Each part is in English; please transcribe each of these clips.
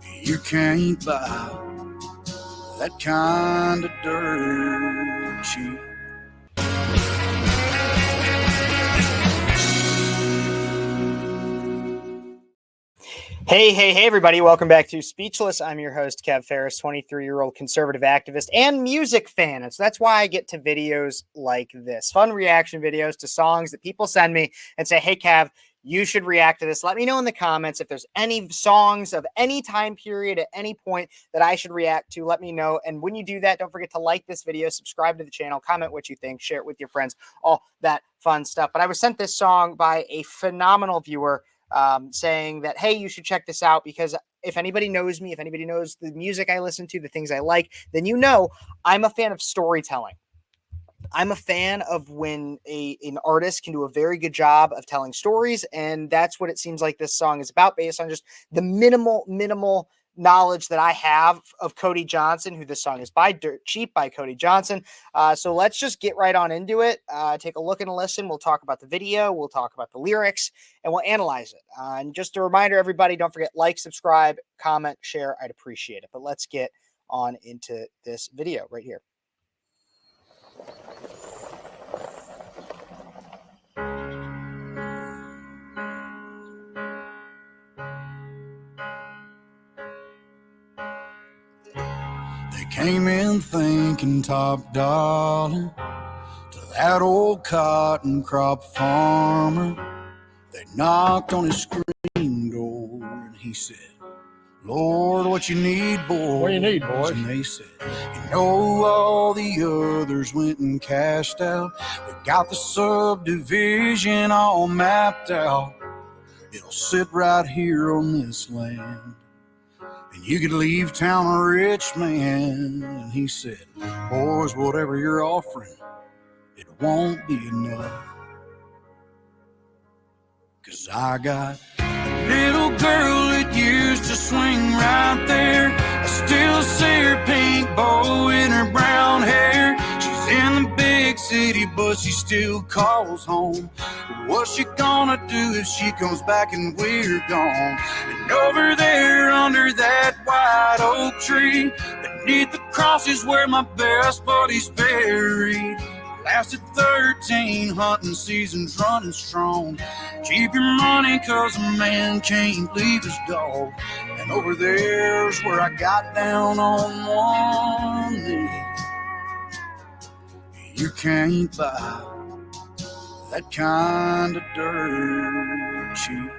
You can't buy that kind of dirt cheap. Hey, everybody. Welcome back to Speechless. I'm your host, Phares, 23-year-old conservative activist and music fan. And so that's why I get to videos like this, fun reaction videos to songs that people send me and say, hey, Cav, you should react to this. Let me know in the comments if there's any songs of any time period at any point that I should react to. Let me know. And when you do that, don't forget to like this video, subscribe to the channel, comment what you think, share it with your friends, all that fun stuff. But I was sent this song by a phenomenal viewer saying that, hey, you should check this out because if anybody knows me, if anybody knows the music I listen to, the things I like, then you know I'm a fan of storytelling. I'm a fan of when an artist can do a very good job of telling stories, and that's what it seems like this song is about, based on just the minimal knowledge that I have of Cody Johnson, who this song is by, Dirt Cheap by Cody Johnson. So let's just get right on into it. Take a look and a listen. We'll talk about the video. We'll talk about the lyrics, and we'll analyze it. And just a reminder, everybody, don't forget, like, subscribe, comment, share. I'd appreciate it. But let's get on into this video right here. They came in thinking top dollar to that old cotton crop farmer. They knocked on his screen door and he said, Lord, what you need, boys? What do you need, boys? And they said, you know, all the others went and cashed out. We got the subdivision all mapped out. It'll sit right here on this land. And you could leave town a rich man. And he said, boys, whatever you're offering, it won't be enough. 'Cause I got a little girl that used to swing right there. I still see her pink bow in her brown hair. She's in the big city, but she still calls home. What's she gonna do if she comes back and we're gone? And over there under that white oak tree, beneath the cross is where my best buddy's buried. Lasted 13 hunting seasons running strong. Keep your money 'cause a man can't leave his dog. And over there's where I got down on one knee. You can't buy that kind of dirt cheap.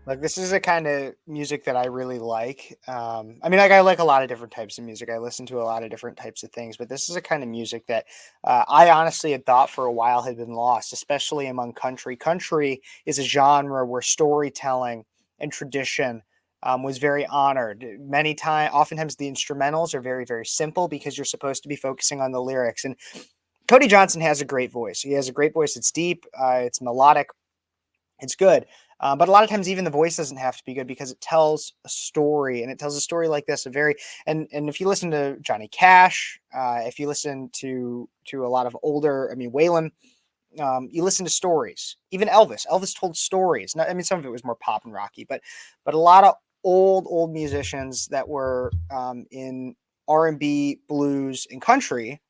Like, this is a kind of music that I really like. I mean, like, I like a lot of different types of music. I listen to a lot of different types of things, but this is a kind of music that I honestly had thought for a while had been lost, especially among country. Country is a genre where storytelling and tradition was very honored. Oftentimes the instrumentals are very, very simple because you're supposed to be focusing on the lyrics. And Cody Johnson has a great voice. He has a great voice. It's deep, it's melodic, it's good. But a lot of times even the voice doesn't have to be good because it tells a story, and it tells a story like this, and if you listen to Johnny Cash, if you listen to a lot of older, I mean, Waylon, you listen to stories. Even Elvis told stories. I mean, some of it was more pop and rocky, but a lot of old musicians that were in R&B, blues, and country,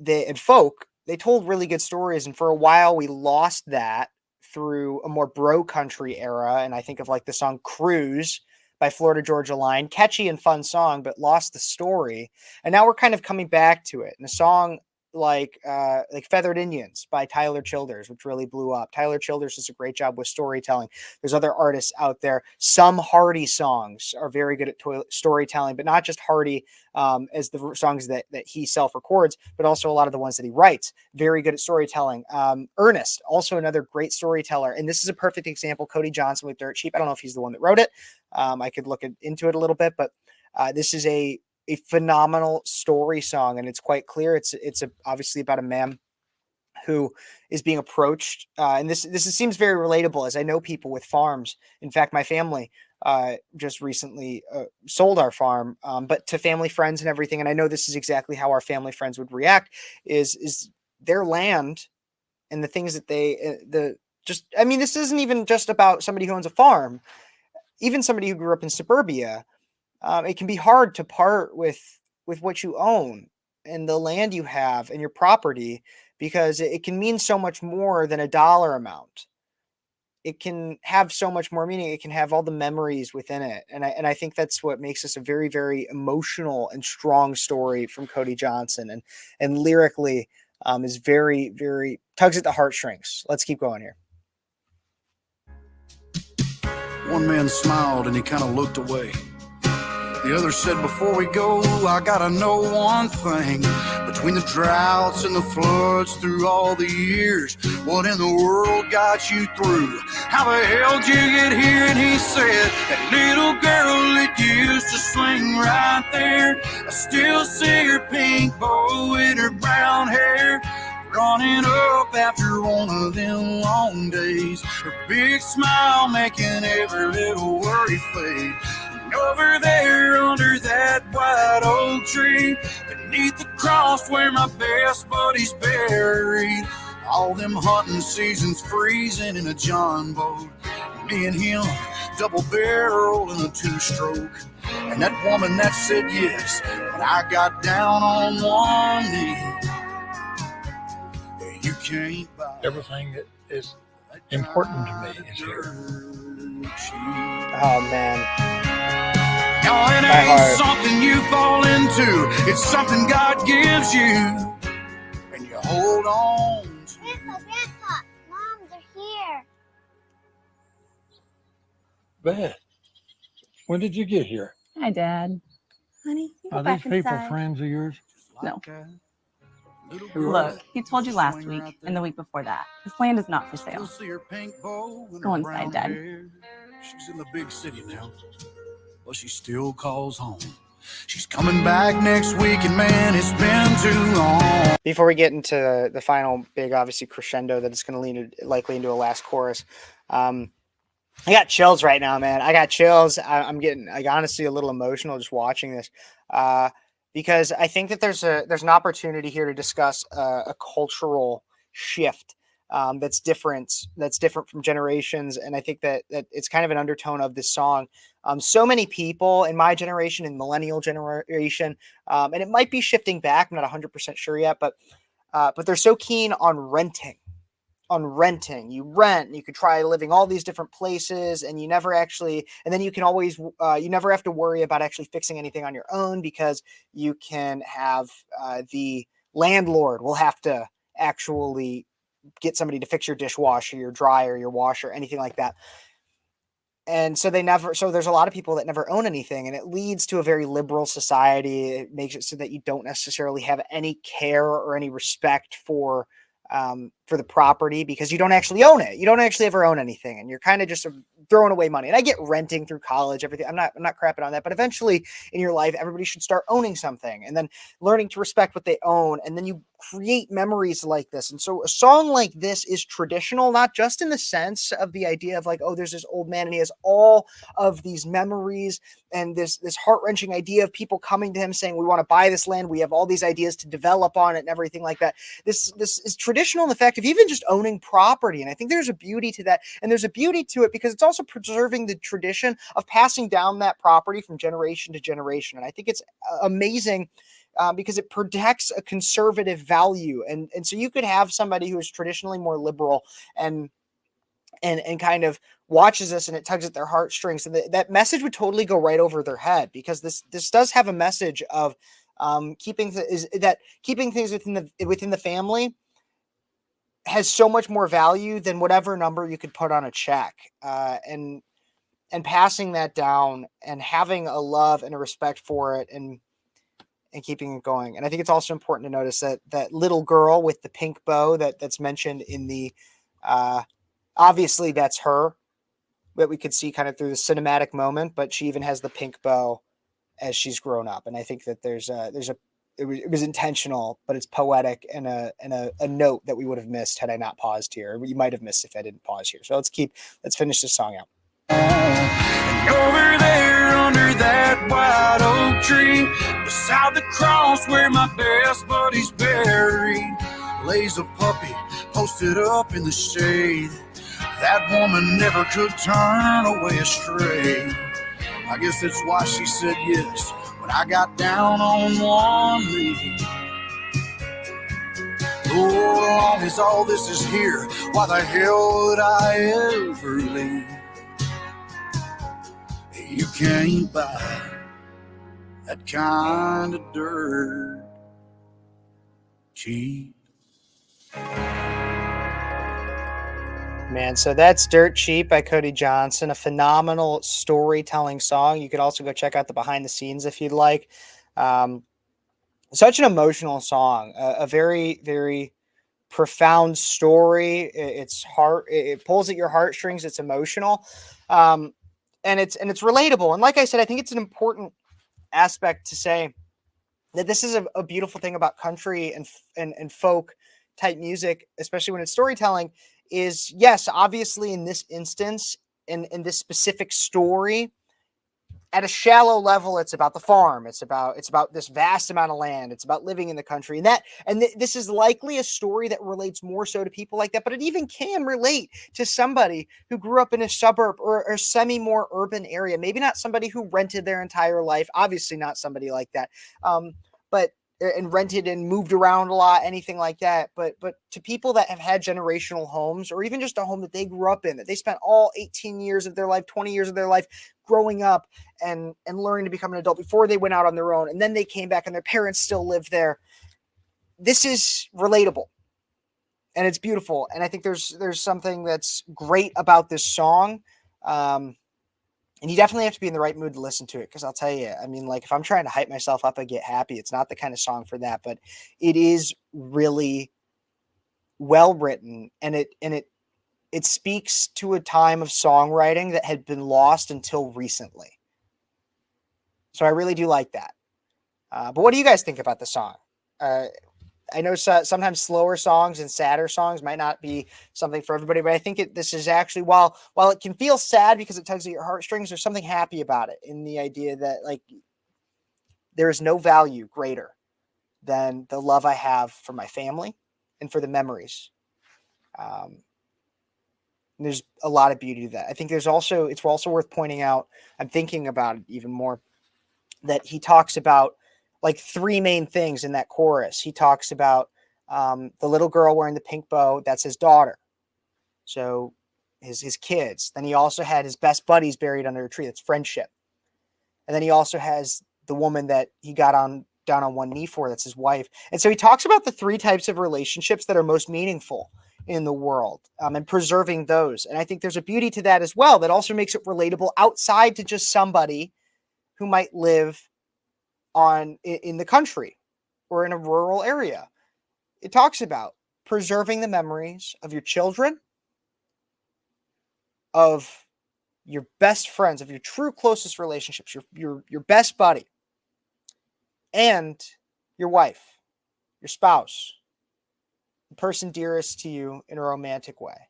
and folk, they told really good stories. And for a while we lost that through a more bro country era. And I think of like the song Cruise by Florida Georgia Line, catchy and fun song, but lost the story. And now we're kind of coming back to it. And a song like Feathered Indians by Tyler Childers, which really blew up. Tyler Childers does a great job with storytelling. There's other artists out there. Some Hardy songs are very good at storytelling, but not just Hardy as the songs that he self-records, but also a lot of the ones that he writes. Very good at storytelling. Ernest, also another great storyteller. And this is a perfect example. Cody Johnson with Dirt Cheap. I don't know if he's the one that wrote it. I could look into it a little bit, but this is a phenomenal story song, and it's quite clear. It's obviously about a man who is being approached, and this seems very relatable, as I know people with farms. In fact, my family just recently sold our farm, but to family friends and everything. And I know this is exactly how our family friends would react: is their land and the things that I mean, this isn't even just about somebody who owns a farm. even somebody who grew up in suburbia, it can be hard to part with what you own and the land you have and your property, because it can mean so much more than a dollar amount. It can have so much more meaning. It can have all the memories within it. And I think that's what makes this a very, very emotional and strong story from Cody Johnson. And lyrically is very, very tugs at the heartstrings. Let's keep going here. One man smiled and he kind of looked away. The other said, before we go, I gotta know one thing. Between the droughts and the floods through all the years, what in the world got you through? How the hell did you get here? And he said, that little girl that used to swing right there, I still see her pink bow in her brown hair, running up after one of them long days, her big smile making every little worry fade. And over there under that white oak tree, beneath the cross where my best buddy's buried, all them hunting seasons freezing in a John boat, me and him double barrel in a two-stroke. And that woman that said yes, but I got down on one knee. You can't buy everything that is important to me is here. Oh man. No, it ain't something you fall into. It's something God gives you, and you hold on to. Grandpa, Mom, they're here. Beth, when did you get here? Hi, Dad. Honey, you go Are back these people inside. friends of yours? No. Who are Look, he told you last week and the week before that. This land is not for sale. Go inside, Dad. She's in the big city now, but she still calls home. She's coming back next week, and man, it's been too long. Before we get into the final big, obviously, crescendo that is going to lead likely into a last chorus, I got chills right now, man. I got chills. I'm getting, like, honestly, a little emotional just watching this, because I think that there's an opportunity here to discuss a cultural shift that's different from generations, and I think that it's kind of an undertone of this song. So many people in my generation, in millennial generation, and it might be shifting back. I'm not 100% sure yet, but they're so keen on renting. You rent, and you could try living all these different places, and you never actually, and then you can always, you never have to worry about actually fixing anything on your own, because you can have the landlord will have to actually get somebody to fix your dishwasher, your dryer, your washer, anything like that. And so there's a lot of people that never own anything, and it leads to a very liberal society. It makes it so that you don't necessarily have any care or any respect for the property, because you don't actually own it. You don't actually ever own anything, and you're kind of just throwing away money. And I get renting through college, everything. I'm not crapping on that, but eventually in your life, everybody should start owning something, and then learning to respect what they own. And then you create memories like this. And so a song like this is traditional, not just in the sense of the idea of like, oh, there's this old man and he has all of these memories and this heart-wrenching idea of people coming to him saying, we want to buy this land. We have all these ideas to develop on it and everything like that. This is traditional in the fact of even just owning property. And I think there's a beauty to that. And there's a beauty to it because it's also preserving the tradition of passing down that property from generation to generation. And I think it's amazing because it protects a conservative value. And so you could have somebody who is traditionally more liberal and kind of watches this and it tugs at their heartstrings. And that message would totally go right over their head, because this does have a message of keeping things within the family has so much more value than whatever number you could put on a check, and passing that down and having a love and a respect for it and keeping it going. And I think it's also important to notice that little girl with the pink bow that's mentioned in the, obviously that's her, that we could see kind of through the cinematic moment, but she even has the pink bow as she's grown up. And I think that it was intentional, but it's poetic and a note that we would have missed had I not paused here. You might have missed if I didn't pause here. So let's finish this song out. Over there under that white oak tree, beside the cross where my best buddy's buried, lays a puppy posted up in the shade. That woman never could turn away astray. I guess that's why she said yes when I got down on one knee. Lord, long as all this is here, why the hell would I ever leave? You can't buy that kind of dirt cheap. Man, so that's Dirt Cheap by Cody Johnson, a phenomenal storytelling song. You could also go check out the behind the scenes if you'd like. Such an emotional song, a very, very profound story. It pulls at your heartstrings. It's emotional, and it's relatable. And like I said, I think it's an important aspect to say that this is a beautiful thing about country and folk type music, especially when it's storytelling. Is yes, obviously in this instance, in this specific story, at a shallow level, it's about the farm. It's about this vast amount of land. It's about living in the country, and this is likely a story that relates more so to people like that. But it even can relate to somebody who grew up in a suburb or semi more urban area. Maybe not somebody who rented their entire life. Obviously, not somebody like that. But and rented and moved around a lot, anything like that. But to people that have had generational homes, or even just a home that they grew up in, that they spent all 18 years of their life, 20 years of their life growing up and learning to become an adult before they went out on their own. And then they came back and their parents still lived there. This is relatable and it's beautiful. And I think there's something that's great about this song. And you definitely have to be in the right mood to listen to it. Cause I'll tell you, I mean, like if I'm trying to hype myself up and get happy, it's not the kind of song for that, but it is really well written. And it speaks to a time of songwriting that had been lost until recently. So I really do like that. But what do you guys think about the song? I know sometimes slower songs and sadder songs might not be something for everybody, but I think this is actually, while it can feel sad because it tugs at your heartstrings, there's something happy about it in the idea that like there is no value greater than the love I have for my family and for the memories. There's a lot of beauty to that. I think it's also worth pointing out, I'm thinking about it even more, that he talks about like three main things in that chorus. He talks about the little girl wearing the pink bow. That's his daughter. So his kids. Then he also had his best buddies buried under a tree. That's friendship. And then he also has the woman that he got down on one knee for. That's his wife. And so he talks about the three types of relationships that are most meaningful in the world, and preserving those. And I think there's a beauty to that as well that also makes it relatable outside to just somebody who might live in the country or in a rural area. It talks about preserving the memories of your children, of your best friends, of your true closest relationships, your best buddy, and your wife, your spouse, the person dearest to you in a romantic way.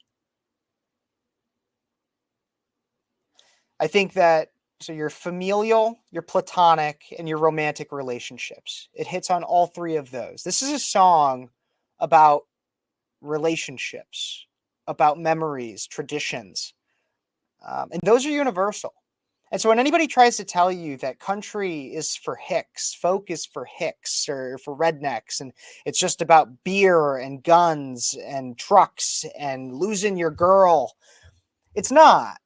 I think that so your familial, your platonic, and your romantic relationships. It hits on all three of those. This is a song about relationships, about memories, traditions. And those are universal. And so when anybody tries to tell you that country is for hicks, folk is for hicks or for rednecks, and it's just about beer and guns and trucks and losing your girl, it's not.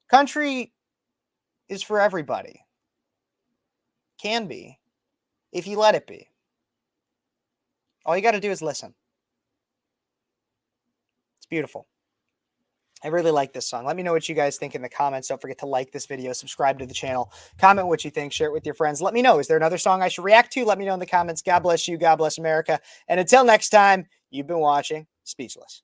Country is for everybody. Can be, if you let it be. All you got to do is listen. It's beautiful. I really like this song. Let me know what you guys think in the comments. Don't forget to like this video, subscribe to the channel, comment what you think, share it with your friends. Let me know, is there another song I should react to? Let me know in the comments. God bless you. God bless America. And until next time, you've been watching Speechless.